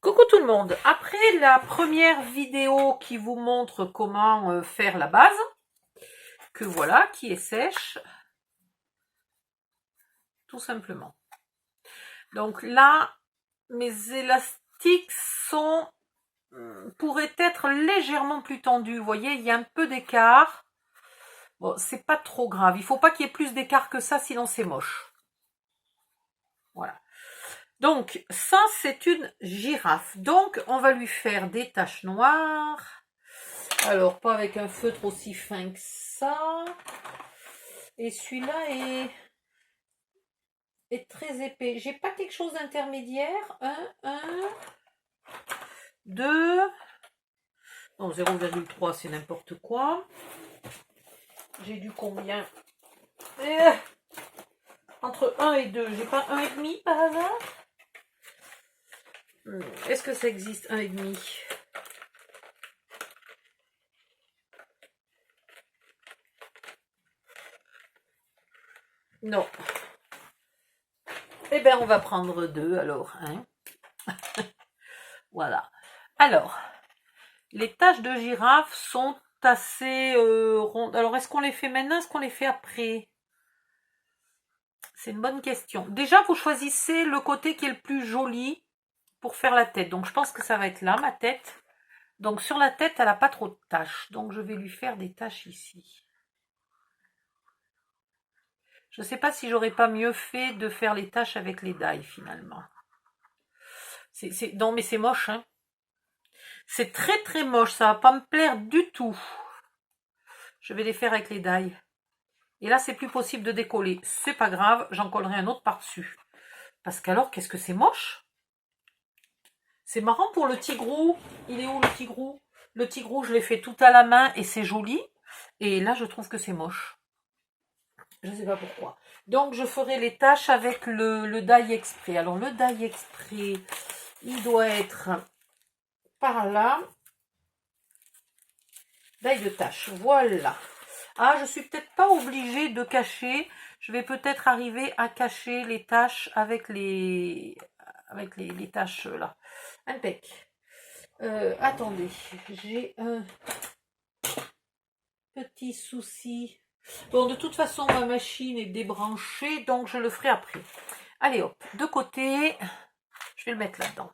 Coucou tout le monde. Après la première vidéo qui vous montre comment faire la base, que voilà, qui est sèche, tout simplement. Donc là, mes élastiques pourraient être légèrement plus tendus. Vous voyez, il y a un peu d'écart. Bon, c'est pas trop grave. Il faut pas qu'il y ait plus d'écart que ça, sinon c'est moche. Voilà. Donc, ça, c'est une girafe. Donc, on va lui faire des taches noires. Alors, pas avec un feutre aussi fin que ça. Et celui-là est très épais. J'ai pas quelque chose d'intermédiaire. 2. Non, 0,3, c'est n'importe quoi. J'ai du combien entre 1 et 2. J'ai pas 1,5 par hasard? Est-ce que ça existe 1,5? Non. Eh bien, on va prendre 2 alors. Hein. Voilà. Alors, les taches de girafe sont assez rondes. Alors, est-ce qu'on les fait maintenant? Est-ce qu'on les fait après? C'est une bonne question. Déjà, vous choisissez le côté qui est le plus joli pour faire la tête. Donc, je pense que ça va être là, ma tête. Donc, sur la tête, elle n'a pas trop de taches. Donc, je vais lui faire des taches ici. Je ne sais pas si j'aurais pas mieux fait de faire les taches avec les die, finalement. Non, mais c'est moche, hein. C'est très, très moche. Ça va pas me plaire du tout. Je vais les faire avec les die. Et là, c'est plus possible de décoller. C'est pas grave, j'en collerai un autre par-dessus. Parce qu'alors, qu'est-ce que c'est moche? C'est marrant pour le tigrou. Il est où le tigrou? Le tigrou, je l'ai fait tout à la main et c'est joli. Et là, je trouve que c'est moche. Je ne sais pas pourquoi. Donc, je ferai les taches avec le die exprès. Alors, le die exprès, il doit être par là. Die de tâche. Voilà. Ah, je suis peut-être pas obligée de cacher. Je vais peut-être arriver à cacher les taches avec les taches là. Impec. Attendez, j'ai un petit souci. Bon, de toute façon, ma machine est débranchée, donc je le ferai après. Allez hop, de côté, je vais le mettre là-dedans.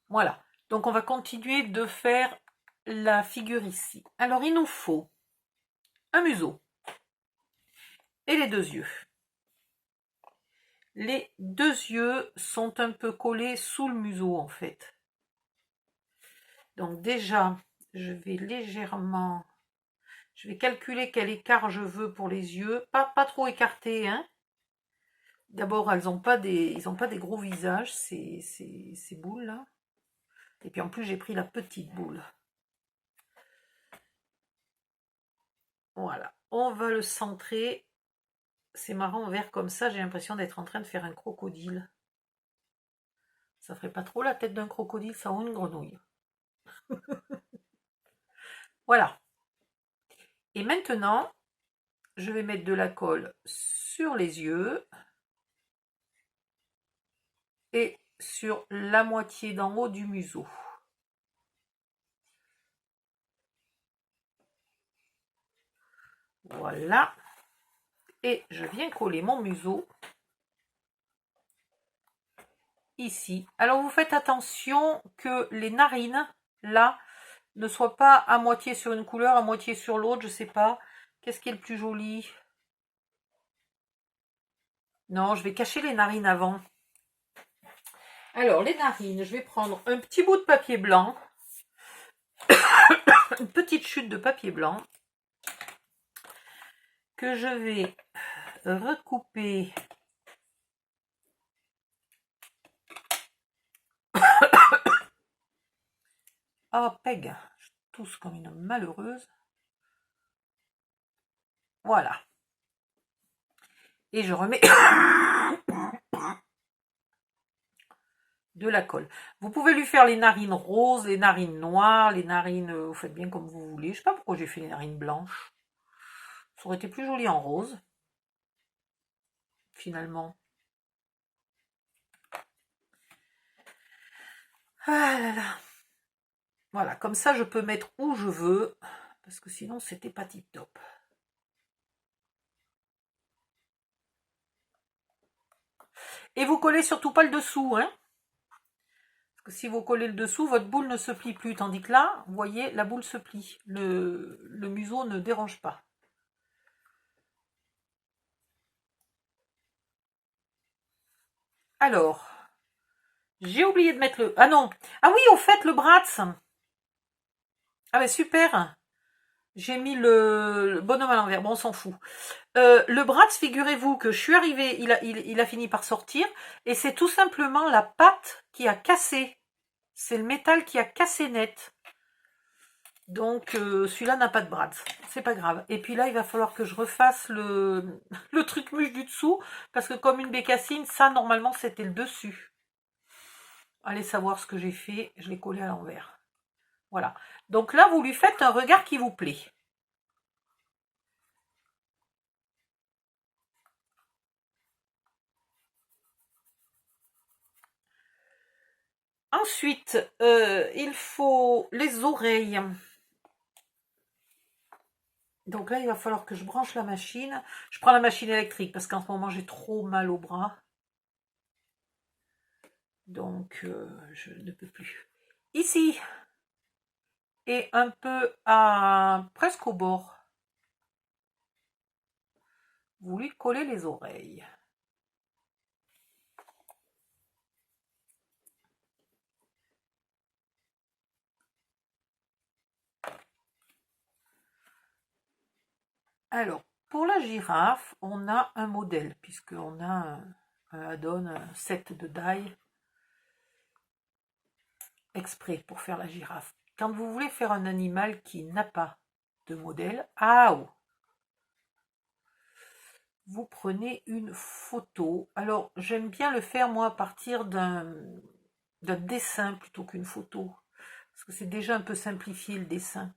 Voilà, donc on va continuer de faire la figure ici. Alors, il nous faut un museau et les 2 yeux. Les 2 yeux sont un peu collés sous le museau en fait. Donc déjà, je vais légèrement... Je vais calculer quel écart je veux pour les yeux. Pas trop écartés, hein. D'abord, ils n'ont pas des gros visages, ces boules-là. Et puis en plus, j'ai pris la petite boule. Voilà. On va le centrer. C'est marrant, en vert comme ça, j'ai l'impression d'être en train de faire un crocodile. Ça ferait pas trop la tête d'un crocodile, ça, ou une grenouille. Voilà. Et maintenant, je vais mettre de la colle sur les yeux et sur la moitié d'en haut du museau. Voilà. Et je viens coller mon museau ici. Alors vous faites attention que les narines, là, ne soient pas à moitié sur une couleur, à moitié sur l'autre, je sais pas. Qu'est-ce qui est le plus joli? Non, je vais cacher les narines avant. Alors, les narines, je vais prendre un petit bout de papier blanc, une petite chute de papier blanc, que je vais recouper oh, peg, je tousse comme une malheureuse. Voilà. Et je remets de la colle. Vous pouvez lui faire les narines roses, les narines noires, les narines... vous faites bien comme vous voulez. Je sais pas pourquoi j'ai fait les narines blanches. Ça aurait été plus joli en rose. Finalement. Ah là là. Voilà, comme ça je peux mettre où je veux, parce que sinon c'était pas tip top. Et vous collez surtout pas le dessous, hein. Parce que si vous collez le dessous, votre boule ne se plie plus. Tandis que là, vous voyez, la boule se plie. Le museau ne dérange pas. Alors, j'ai oublié de mettre le... Ah non. Ah oui, au fait, le Bratz. Ah ben super. J'ai mis le bonhomme à l'envers. Bon, on s'en fout. Le Bratz, figurez-vous que je suis arrivée, il a fini par sortir. Et c'est tout simplement la pâte qui a cassé. C'est le métal qui a cassé net. Donc celui-là n'a pas de Bratz. C'est pas grave. Et puis là, il va falloir que je refasse le truc mouche du dessous. Parce que comme une bécassine, ça, normalement, c'était le dessus. Allez savoir ce que j'ai fait. Je l'ai collé à l'envers. Voilà. Donc là, vous lui faites un regard qui vous plaît. Ensuite, il faut les oreilles. Donc là, il va falloir que je branche la machine. Je prends la machine électrique parce qu'en ce moment, j'ai trop mal au bras. Donc, je ne peux plus. Ici, et un peu à presque au bord, vous lui collez les oreilles. Alors, pour la girafe, on a un modèle, puisqu'on a un add-on, un set de die exprès pour faire la girafe. Quand vous voulez faire un animal qui n'a pas de modèle, vous prenez une photo. Alors, j'aime bien le faire, moi, à partir d'un dessin plutôt qu'une photo. Parce que c'est déjà un peu simplifié, le dessin.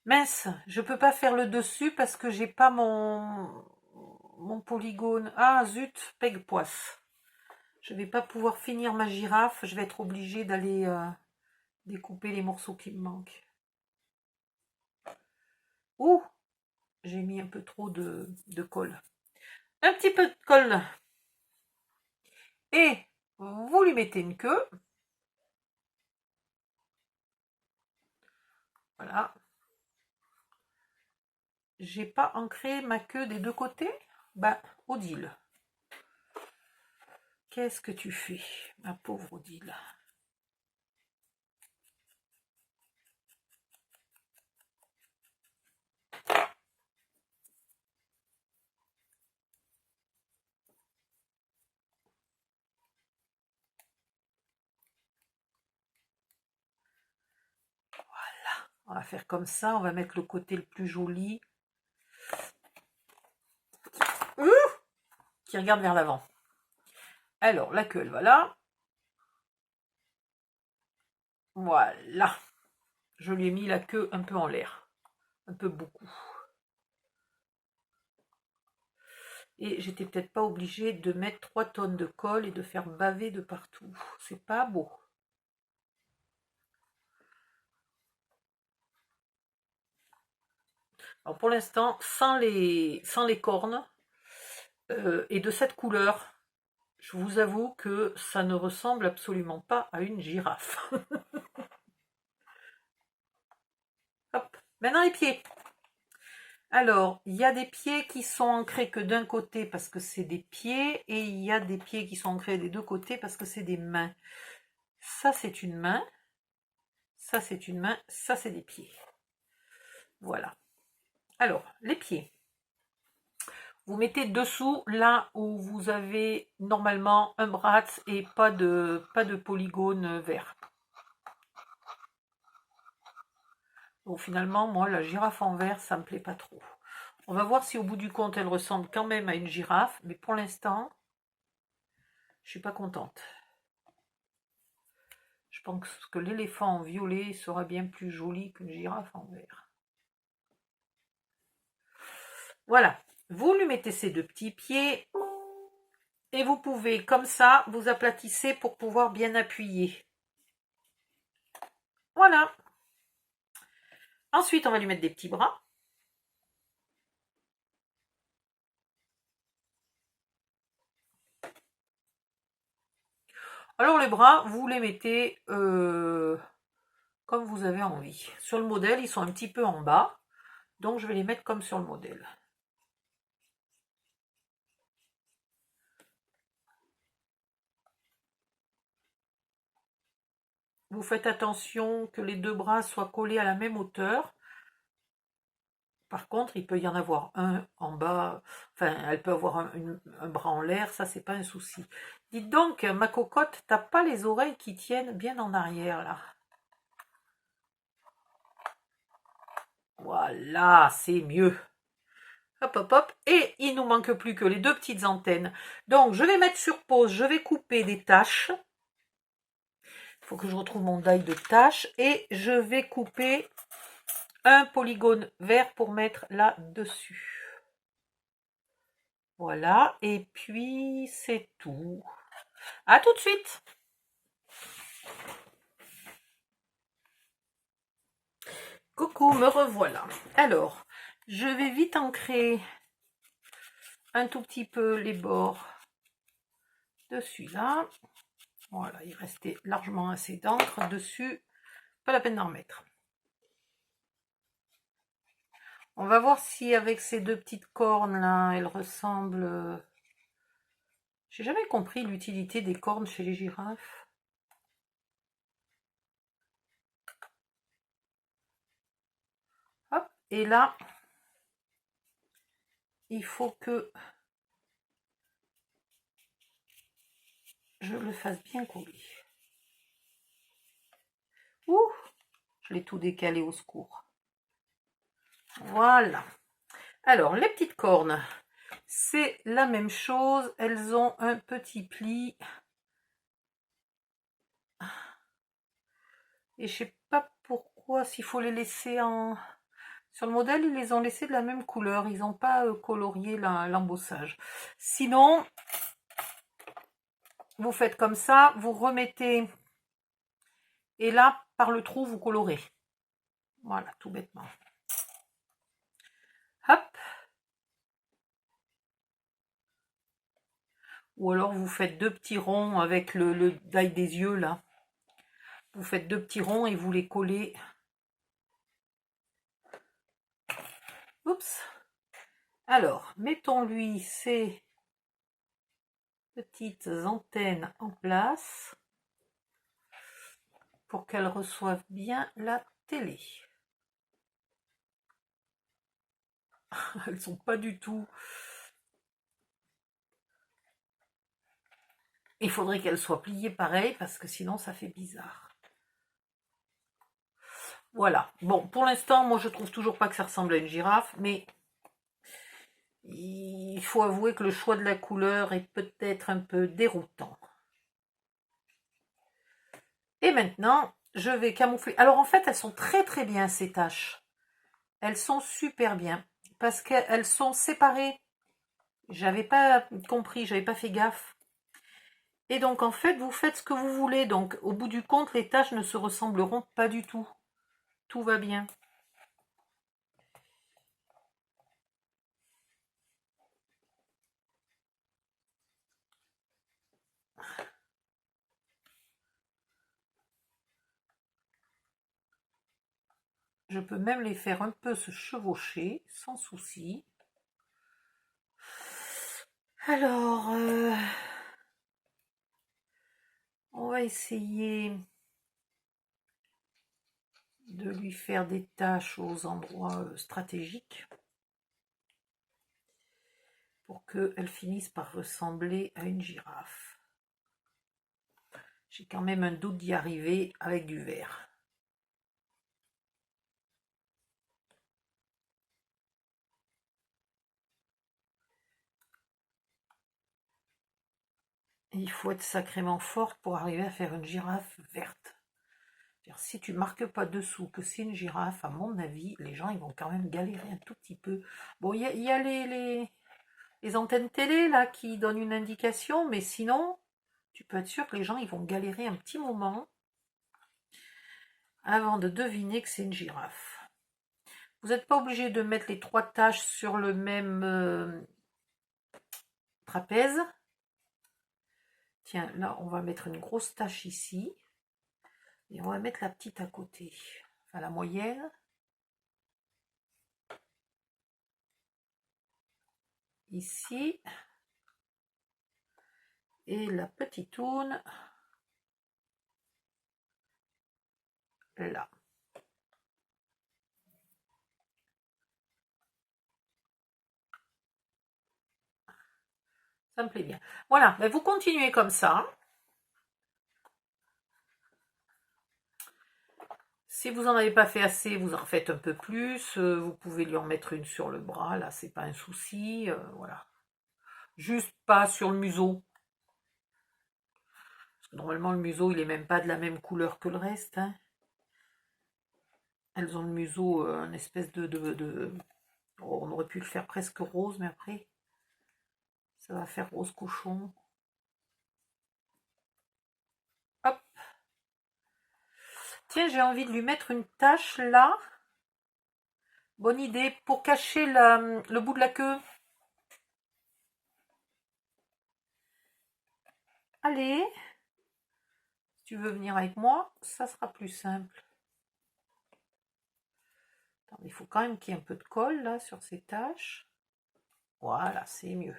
Mince, je peux pas faire le dessus parce que j'ai pas mon polygone. Ah zut, peg-poisse. Je vais pas pouvoir finir ma girafe. Je vais être obligée d'aller découper les morceaux qui me manquent. Ouh, j'ai mis un peu trop de colle. Un petit peu de colle. Et vous lui mettez une queue. Voilà. J'ai pas ancré ma queue des deux côtés. Bah, Odile. Qu'est-ce que tu fais, ma pauvre Odile? On va faire comme ça, on va mettre le côté le plus joli. Qui regarde vers l'avant. Alors, la queue, elle va là. Voilà. Je lui ai mis la queue un peu en l'air. Un peu beaucoup. Et j'étais peut-être pas obligée de mettre 3 tonnes de colle et de faire baver de partout. C'est pas beau. Alors pour l'instant, sans les cornes et de cette couleur, je vous avoue que ça ne ressemble absolument pas à une girafe. Hop, maintenant les pieds. Alors, il y a des pieds qui sont ancrés que d'un côté parce que c'est des pieds, et il y a des pieds qui sont ancrés des deux côtés parce que c'est des mains. Ça, c'est une main. Ça, c'est une main. Ça, c'est des pieds. Voilà. Alors, les pieds. Vous mettez dessous, là où vous avez normalement un Bratz et pas de polygone vert. Bon, finalement, moi, la girafe en vert, ça me plaît pas trop. On va voir si au bout du compte, elle ressemble quand même à une girafe, mais pour l'instant, je suis pas contente. Je pense que l'éléphant en violet sera bien plus joli qu'une girafe en vert. Voilà, vous lui mettez ces deux petits pieds. Et vous pouvez, comme ça, vous aplatissez pour pouvoir bien appuyer. Voilà. Ensuite, on va lui mettre des petits bras. Alors les bras, vous les mettez comme vous avez envie. Sur le modèle, ils sont un petit peu en bas. Donc je vais les mettre comme sur le modèle. Vous faites attention que les deux bras soient collés à la même hauteur. Par contre, il peut y en avoir un en bas, enfin, elle peut avoir un bras en l'air, ça, c'est pas un souci. Dites donc, ma cocotte, t'as pas les oreilles qui tiennent bien en arrière, là. Voilà, c'est mieux. Hop, hop, hop. Et il nous manque plus que les deux petites antennes. Donc, je vais mettre sur pause, je vais couper des taches. Il faut que je retrouve mon die de taches. Et je vais couper un polygone vert pour mettre là-dessus. Voilà, et puis c'est tout. À tout de suite. Coucou, me revoilà. Alors, je vais vite ancrer un tout petit peu les bords dessus là. Voilà, il restait largement assez d'encre dessus. Pas la peine d'en remettre. On va voir si avec ces deux petites cornes là, elles ressemblent... J'ai jamais compris l'utilité des cornes chez les girafes. Hop, et là, il faut que je le fasse bien coller. Ouh, je l'ai tout décalé au secours. Voilà. Alors, les petites cornes, c'est la même chose. Elles ont un petit pli. Et je sais pas pourquoi, s'il faut les laisser en... Sur le modèle, ils les ont laissés de la même couleur. Ils n'ont pas colorié l'embossage. Sinon, vous faites comme ça. Vous remettez... Et là, par le trou, vous colorez. Voilà, tout bêtement. Hop. Ou alors, vous faites deux petits ronds avec le die des yeux, là. Vous faites deux petits ronds et vous les collez. Oups. Alors, mettons-lui ces petites antennes en place pour qu'elles reçoivent bien la télé. Elles sont pas du tout... Il faudrait qu'elles soient pliées pareil parce que sinon ça fait bizarre. Voilà. Bon, pour l'instant, moi je trouve toujours pas que ça ressemble à une girafe, mais il faut avouer que le choix de la couleur est peut-être un peu déroutant. Et maintenant, je vais camoufler. Alors en fait, elles sont très très bien ces taches. Elles sont super bien parce qu'elles sont séparées. J'avais pas compris, j'avais pas fait gaffe. Et donc en fait, vous faites ce que vous voulez. Donc au bout du compte, les taches ne se ressembleront pas du tout. Tout va bien. Je peux même les faire un peu se chevaucher, sans souci. Alors, on va essayer de lui faire des taches aux endroits stratégiques pour qu'elle finisse par ressembler à une girafe. J'ai quand même un doute d'y arriver avec du vert. Il faut être sacrément fort pour arriver à faire une girafe verte. Si tu marques pas dessous que c'est une girafe, à mon avis, les gens ils vont quand même galérer un tout petit peu. Bon, il y a les antennes télé là qui donnent une indication, mais sinon, tu peux être sûr que les gens ils vont galérer un petit moment avant de deviner que c'est une girafe. Vous n'êtes pas obligé de mettre les 3 taches sur le même trapèze. Tiens, là, on va mettre une grosse tache ici. Et on va mettre la petite à côté. Enfin, la moyenne. Ici. Et la petite toune. Là. Ça me plaît bien. Voilà, ben vous continuez comme ça. Si vous n'en avez pas fait assez, vous en refaites un peu plus. Vous pouvez lui en mettre une sur le bras, là, c'est pas un souci. Voilà. Juste pas sur le museau. Parce que normalement, le museau, il est même pas de la même couleur que le reste. Hein. Elles ont le museau, une espèce de... Oh, on aurait pu le faire presque rose, mais après, ça va faire rose cochon. Hop. Tiens, j'ai envie de lui mettre une tache là. Bonne idée, pour cacher le bout de la queue. Allez. Si tu veux venir avec moi, ça sera plus simple. Attends, il faut quand même qu'il y ait un peu de colle là sur ces taches. Voilà, c'est mieux.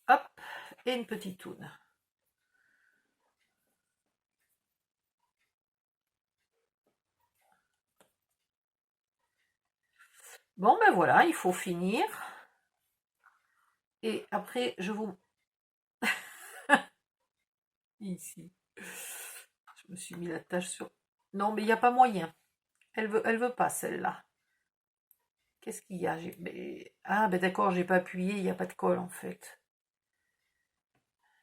Hop, et une petite toune. Bon, ben voilà, il faut finir. Et après, je vous... Ici. Je me suis mis la tache sur... Non, mais il n'y a pas moyen. Elle veut pas, celle-là. Qu'est-ce qu'il y a? Ah, ben d'accord, j'ai pas appuyé, il n'y a pas de colle, en fait.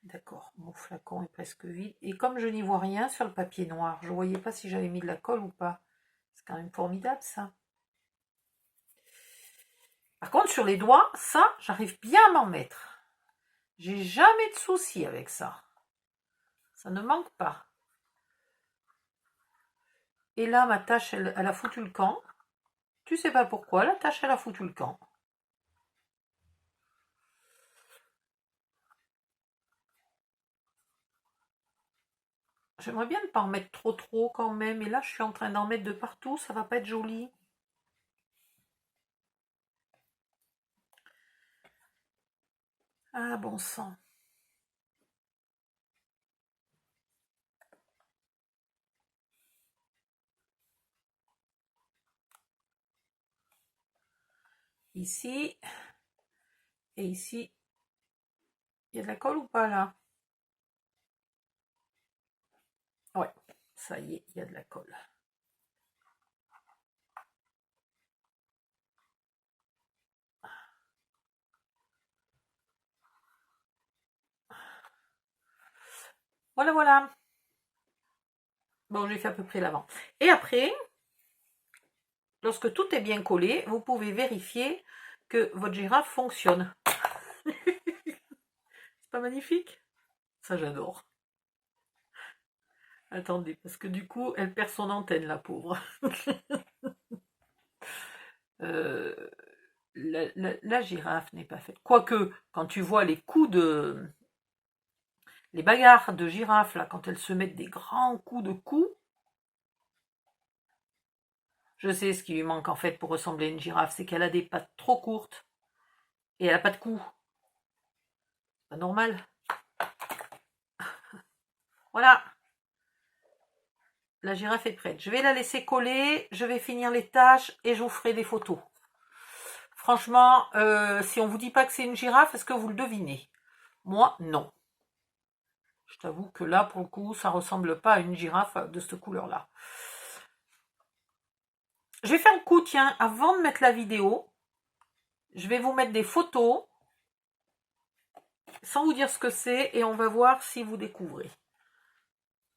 D'accord, mon flacon est presque vide. Et comme je n'y vois rien sur le papier noir, je ne voyais pas si j'avais mis de la colle ou pas. C'est quand même formidable, ça. Par contre, sur les doigts, ça, j'arrive bien à m'en mettre. J'ai jamais de soucis avec ça. Ça ne manque pas. Et là, ma tâche, elle a foutu le camp. Tu sais pas pourquoi, la tâche, elle a foutu le camp. J'aimerais bien ne pas en mettre trop quand même. Et là, je suis en train d'en mettre de partout. Ça va pas être joli. Ah, bon sang. Ici. Et ici. Il y a de la colle ou pas là? Ouais, ça y est, il y a de la colle. Voilà, voilà. Bon, j'ai fait à peu près l'avant. Et après, lorsque tout est bien collé, vous pouvez vérifier que votre girafe fonctionne. C'est pas magnifique? Ça, j'adore. Attendez, parce que du coup, elle perd son antenne, la pauvre. La girafe n'est pas faite. Quoique, quand tu vois les coups de... Les bagarres de girafe, là, quand elles se mettent des grands coups de coups, je sais ce qui lui manque en fait pour ressembler à une girafe, c'est qu'elle a des pattes trop courtes et elle n'a pas de cou. C'est pas normal. Voilà. La girafe est prête. Je vais la laisser coller, je vais finir les tâches et je vous ferai des photos. Franchement, si on vous dit pas que c'est une girafe, est-ce que vous le devinez? Moi, non. Je t'avoue que là, pour le coup, ça ressemble pas à une girafe de cette couleur-là. Je vais faire un coup, tiens, avant de mettre la vidéo, je vais vous mettre des photos sans vous dire ce que c'est et on va voir si vous découvrez.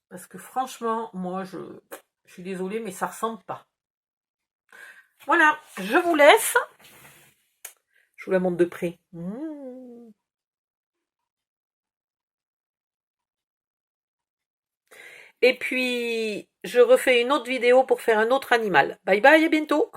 Parce que franchement, moi, Je suis désolée, mais ça ressemble pas. Voilà, je vous laisse. Je vous la montre de près. Et puis, je refais une autre vidéo pour faire un autre animal. Bye bye, à bientôt.